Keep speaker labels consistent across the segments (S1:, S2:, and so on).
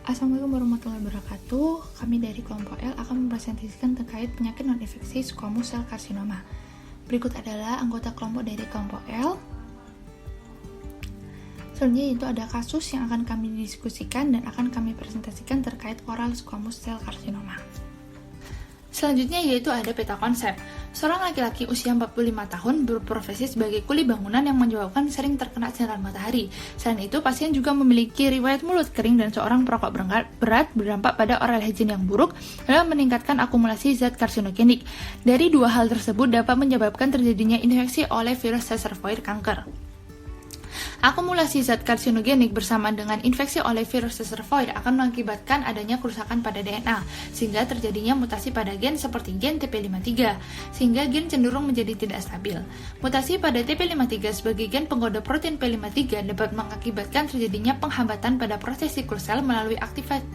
S1: Assalamualaikum warahmatullahi wabarakatuh. Kami dari kelompok L akan mempresentasikan terkait penyakit non-infeksi squamous cell carcinoma. Berikut adalah anggota kelompok dari kelompok L. Selanjutnya itu ada kasus yang akan kami diskusikan dan akan kami presentasikan terkait oral squamous cell carcinoma. Selanjutnya yaitu ada peta konsep. Seorang laki-laki usia 45 tahun berprofesi sebagai kuli bangunan yang menyebabkan sering terkena sinar matahari. Selain itu, pasien juga memiliki riwayat mulut kering dan seorang perokok berat berdampak pada oral hygiene yang buruk dalam meningkatkan akumulasi zat karsinogenik. Dari dua hal tersebut dapat menyebabkan terjadinya infeksi oleh virus Seservoid kanker. Akumulasi zat karsinogenik bersamaan dengan infeksi oleh virus Seservoid akan mengakibatkan adanya kerusakan pada DNA, sehingga terjadinya mutasi pada gen seperti gen TP53, sehingga gen cenderung menjadi tidak stabil. Mutasi pada TP53 sebagai gen penggoda protein P53 dapat mengakibatkan terjadinya penghambatan pada proses siklus sel melalui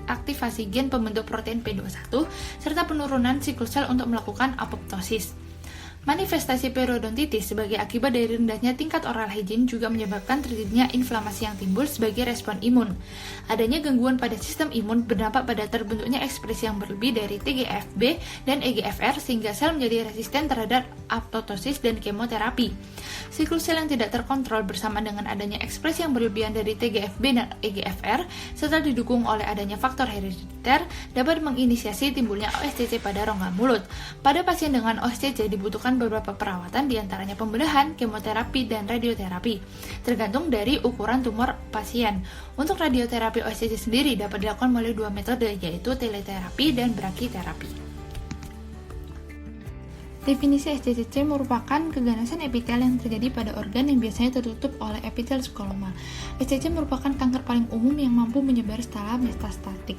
S1: aktivasi gen pembentuk protein P21, serta penurunan siklus sel untuk melakukan apoptosis. Manifestasi periodontitis sebagai akibat dari rendahnya tingkat oral hygiene juga menyebabkan terjadinya inflamasi yang timbul sebagai respon imun. Adanya gangguan pada sistem imun berdampak pada terbentuknya ekspresi yang berlebih dari TGF-B dan EGFR sehingga sel menjadi resisten terhadap apoptosis dan kemoterapi. Siklus sel yang tidak terkontrol bersama dengan adanya ekspresi yang berlebihan dari TGF-B dan EGFR serta didukung oleh adanya faktor herediter dapat menginisiasi timbulnya OSCC pada rongga mulut. Pada pasien dengan OSCC dibutuhkan beberapa perawatan diantaranya pembedahan, kemoterapi, dan radioterapi, tergantung dari ukuran tumor pasien. Untuk radioterapi OSCC sendiri dapat dilakukan melalui dua metode, yaitu teleterapi dan brachytherapy. Definisi SCCC merupakan keganasan epitel yang terjadi pada organ yang biasanya tertutup oleh epitel squamous. SCCC merupakan kanker paling umum yang mampu menyebar secara metastatik.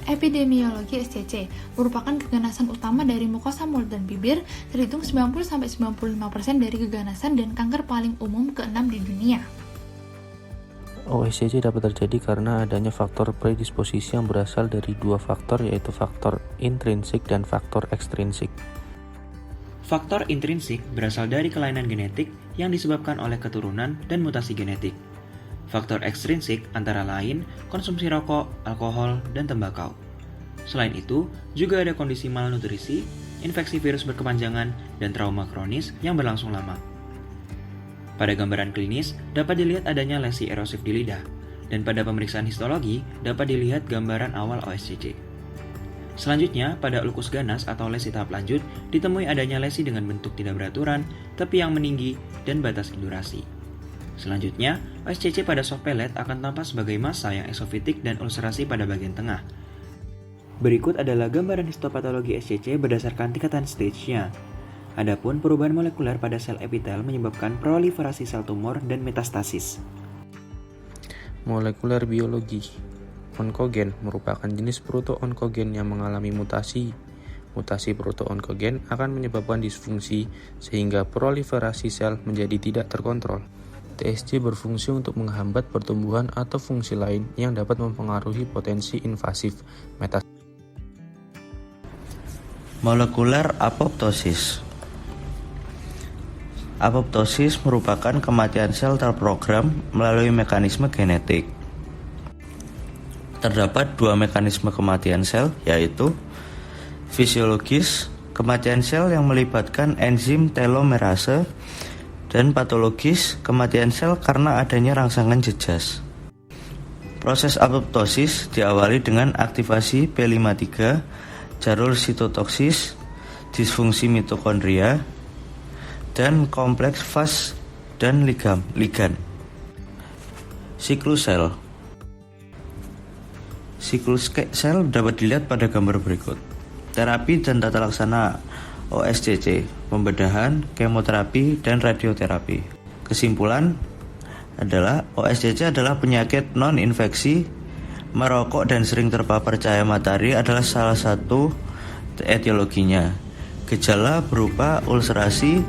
S1: Epidemiologi SCC merupakan keganasan utama dari mukosa mulut dan bibir, terhitung 90-95% dari keganasan dan kanker paling umum ke-6 di dunia.
S2: OSCC dapat terjadi karena adanya faktor predisposisi yang berasal dari dua faktor, yaitu faktor intrinsik dan faktor ekstrinsik.
S3: Faktor intrinsik berasal dari kelainan genetik yang disebabkan oleh keturunan dan mutasi genetik. Faktor ekstrinsik antara lain konsumsi rokok, alkohol, dan tembakau. Selain itu, juga ada kondisi malnutrisi, infeksi virus berkepanjangan, dan trauma kronis yang berlangsung lama. Pada gambaran klinis, dapat dilihat adanya lesi erosif di lidah, dan pada pemeriksaan histologi dapat dilihat gambaran awal OSCC. Selanjutnya, pada ulkus ganas atau lesi tahap lanjut, ditemui adanya lesi dengan bentuk tidak beraturan, tepi yang meninggi, dan batas indurasi. Selanjutnya, OSCC pada soft palate akan tampak sebagai massa yang esofitik dan ulcerasi pada bagian tengah. Berikut adalah gambaran histopatologi SCC berdasarkan tingkatan stage-nya. Adapun perubahan molekuler pada sel epitel menyebabkan proliferasi sel tumor dan metastasis.
S2: Molekuler biologi. Onkogen merupakan jenis proto-onkogen yang mengalami mutasi. Mutasi proto-onkogen akan menyebabkan disfungsi sehingga proliferasi sel menjadi tidak terkontrol. TSC berfungsi untuk menghambat pertumbuhan atau fungsi lain yang dapat mempengaruhi potensi invasif metastasis.
S4: Molekuler apoptosis. Apoptosis merupakan kematian sel terprogram melalui mekanisme genetik. Terdapat dua mekanisme kematian sel, yaitu fisiologis, kematian sel yang melibatkan enzim telomerase, dan patologis, kematian sel karena adanya rangsangan jejas. Proses apoptosis diawali dengan aktivasi P53, jalur sitotoksis, disfungsi mitokondria, dan kompleks fas dan ligan. Siklus sel. Siklus sel dapat dilihat pada gambar berikut. Terapi dan tata laksana OSCC, pembedahan, kemoterapi, dan radioterapi. Kesimpulan adalah OSCC adalah penyakit non-infeksi. Merokok dan sering terpapar cahaya matahari adalah salah satu etiologinya. Gejala berupa ulcerasi,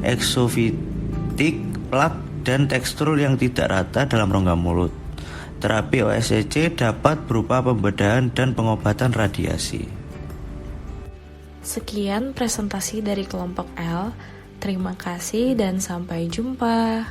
S4: eksofitik, plak, dan tekstur yang tidak rata dalam rongga mulut. Terapi OSCC dapat berupa pembedahan dan pengobatan radiasi.
S5: Sekian presentasi dari kelompok L. Terima kasih dan sampai jumpa.